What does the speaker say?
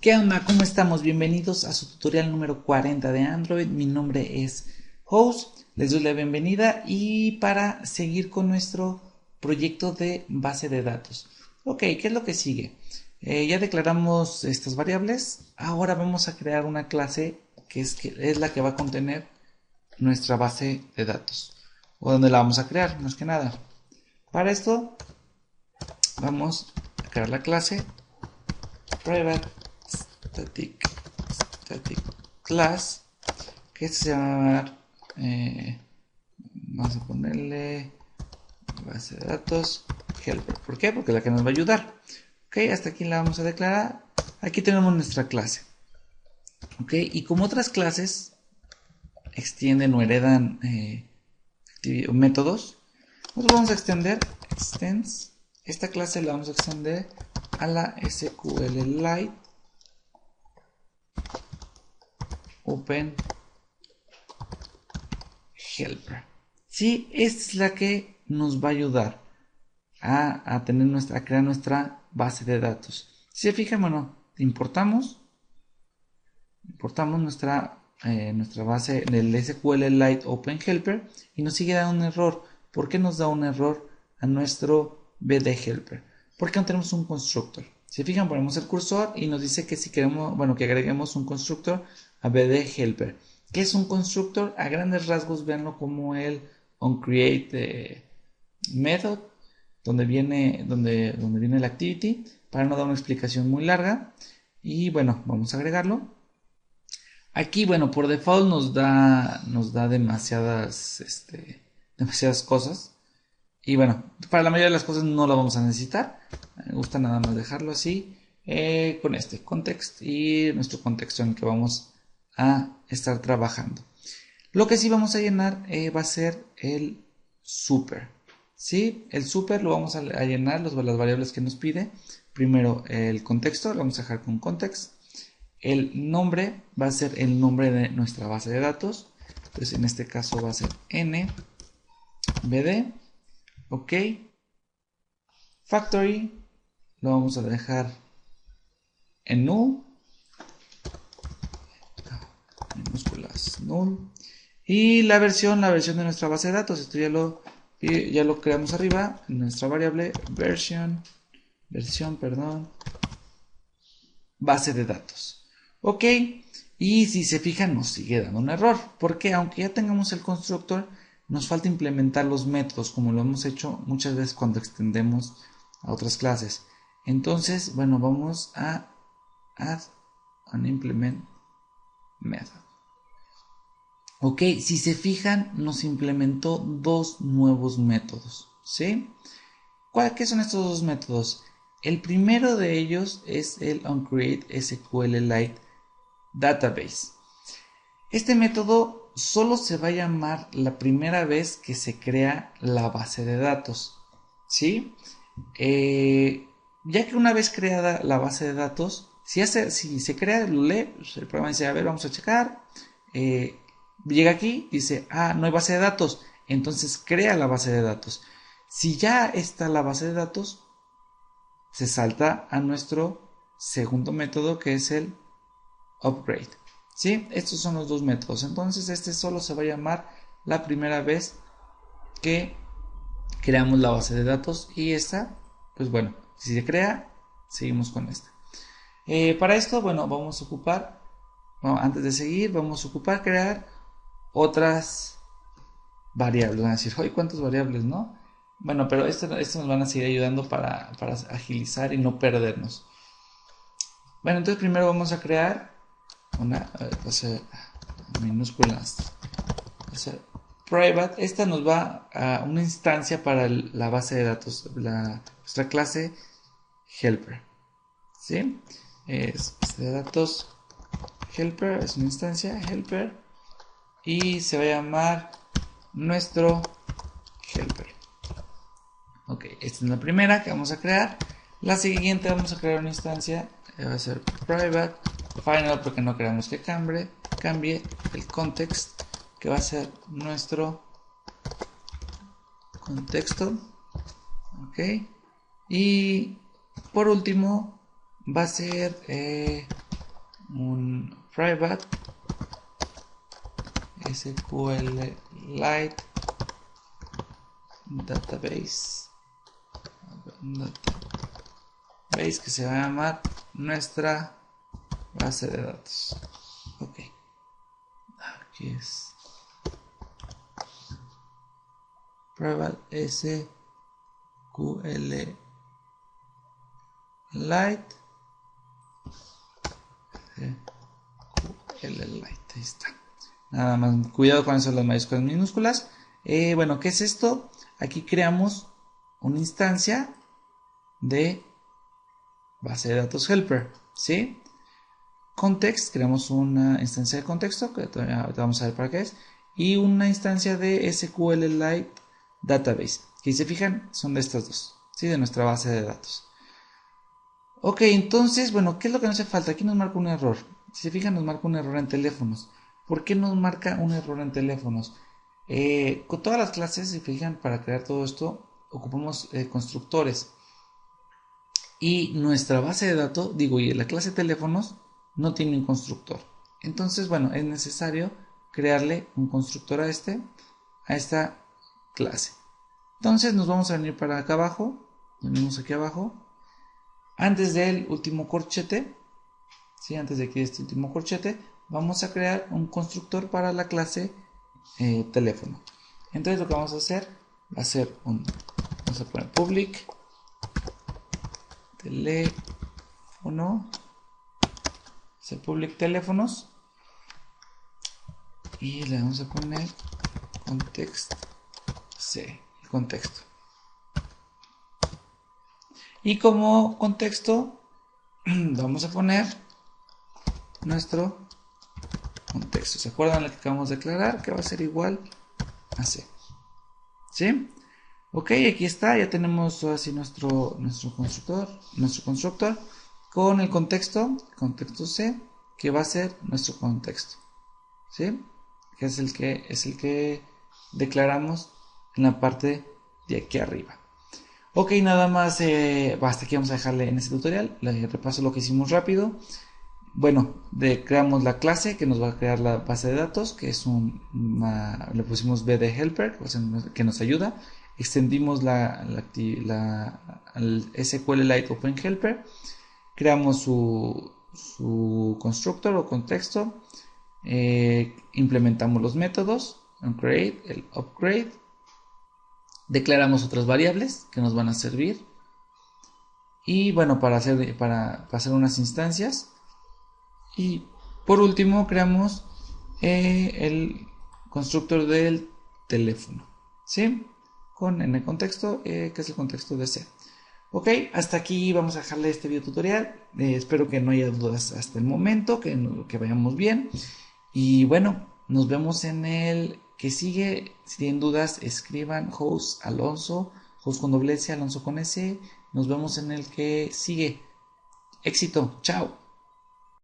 ¿Qué onda? ¿Cómo estamos? Bienvenidos a su tutorial número 40 de Android. Mi nombre es Host. Les doy la bienvenida y para seguir con nuestro proyecto de base de datos. Ok, ¿qué es lo que sigue? Ya declaramos estas variables. Ahora vamos a crear una clase que es la que va a contener nuestra base de datos. O donde la vamos a crear, más que nada. Para esto vamos a crear la clase private static class, que se va a llamar, vamos a ponerle base de datos helper. ¿Por qué? Porque es la que nos va a ayudar. Ok, hasta aquí la vamos a declarar. Aquí tenemos nuestra clase. Ok, y como otras clases extienden o heredan métodos, nos vamos a extender extends. Esta clase la vamos a extender a la SQLite Open Helper. Sí, esta es la que nos va a ayudar a crear nuestra base de datos. Si se fijan, bueno, importamos nuestra base del SQLite Open Helper y nos sigue dando un error. ¿Por qué nos da un error a nuestro BD Helper? Porque no tenemos un constructor. Si se fijan, ponemos el cursor y nos dice que si queremos, bueno, que agreguemos un constructor a BD Helper. ¿Qué es un constructor? A grandes rasgos, véanlo como el onCreate method, donde viene el activity, para no dar una explicación muy larga. Y bueno, vamos a agregarlo. Aquí, bueno, por default nos da demasiadas cosas. Y bueno, para la mayoría de las cosas no la vamos a necesitar. Me gusta nada más dejarlo así. Con este context y nuestro contexto en el que vamos a estar trabajando. Lo que sí vamos a llenar va a ser el super. ¿Sí? El super lo vamos a llenar, las variables que nos pide. Primero el contexto, lo vamos a dejar con context. El nombre va a ser el nombre de nuestra base de datos. Entonces en este caso va a ser nbd. Ok. Factory lo vamos a dejar en null. Minúsculas null. Y la versión de nuestra base de datos. Esto ya lo creamos arriba en nuestra variable versión, base de datos. Ok. Y si se fijan, nos sigue dando un error. Porque aunque ya tengamos el constructor, nos falta implementar los métodos, como lo hemos hecho muchas veces cuando extendemos a otras clases. Entonces, bueno, vamos a add an implement method. Ok, si se fijan, nos implementó dos nuevos métodos. ¿Sí? ¿Qué son estos dos métodos? El primero de ellos es el onCreateSQLite Database. Este método solo se va a llamar la primera vez que se crea la base de datos. ¿Sí? Ya que una vez creada la base de datos, si se crea, lo lee, pues el programa dice, a ver, vamos a checar. Llega aquí, dice, no hay base de datos. Entonces crea la base de datos. Si ya está la base de datos, se salta a nuestro segundo método, que es el upgrade. ¿Sí? Estos son los dos métodos. Entonces este solo se va a llamar la primera vez que creamos la base de datos. Y esta, pues bueno, si se crea, seguimos con esta. Para esto, bueno, vamos a ocupar, bueno, antes de seguir, vamos a ocupar crear otras variables. Van a decir, oye, ¿cuántas variables, no? Bueno, pero esto nos van a seguir ayudando para agilizar y no perdernos. Bueno, entonces primero vamos a crear una, va a ser minúsculas, va a ser private. Esta nos va a una instancia para la base de datos, nuestra clase helper. ¿Sí? Es base de datos helper, es una instancia helper y se va a llamar nuestro helper. Ok, esta es la primera que vamos a crear. La siguiente vamos a crear una instancia, va a ser private final, porque no queremos que cambie el context, que va a ser nuestro contexto. Ok, y por último va a ser un private SQLite database que se va a llamar nuestra base de datos. Ok, aquí es private SQLite ahí está. Nada más, cuidado con eso, las mayúsculas minúsculas. Bueno, ¿qué es esto? Aquí creamos una instancia de base de datos helper, ¿sí? Context, creamos una instancia de contexto, que vamos a ver para qué es, y una instancia de SQLite database, que si se fijan son de estas dos, ¿sí? De nuestra base de datos. Ok, entonces, bueno, ¿qué es lo que nos hace falta? Aquí nos marca un error. Si se fijan, nos marca un error en teléfonos. ¿Por qué nos marca un error en teléfonos? Con todas las clases, si se fijan, para crear todo esto, ocupamos constructores. Y nuestra base de datos, digo, y la clase teléfonos no tiene un constructor. Entonces, bueno, es necesario crearle un constructor a esta clase. Entonces nos vamos a venir para acá abajo, venimos aquí abajo. Antes del último corchete, ¿sí? Antes de aquí este último corchete, vamos a crear un constructor para la clase teléfono. Entonces lo que vamos a hacer va a ser vamos a poner public teléfono, public teléfonos, y le vamos a poner context c, contexto. Y como contexto vamos a poner nuestro contexto. ¿Se acuerdan lo que acabamos de declarar? Que va a ser igual a C. ¿Sí? Ok, aquí está. Ya tenemos así nuestro constructor con el contexto C, que va a ser nuestro contexto. ¿Sí? Que es el que declaramos en la parte de aquí arriba. Ok, nada más, hasta aquí vamos a dejarle en este tutorial. Le repaso lo que hicimos rápido. Bueno, creamos la clase que nos va a crear la base de datos, que es le pusimos b de helper, que nos ayuda. Extendimos el SQLite Open Helper. Creamos su constructor o contexto. Implementamos los métodos, onCreate, el upgrade. Declaramos otras variables que nos van a servir. Y bueno, para hacer unas instancias. Y por último creamos el constructor del teléfono, ¿sí? En el contexto, que es el contexto de C. Ok, hasta aquí vamos a dejarle este video tutorial. Espero que no haya dudas hasta el momento, que vayamos bien. Y bueno, nos vemos en el que sigue. Si tienen dudas, escriban host Alonso, host con doble S, Alonso con S. Nos vemos en el que sigue. Éxito, chao.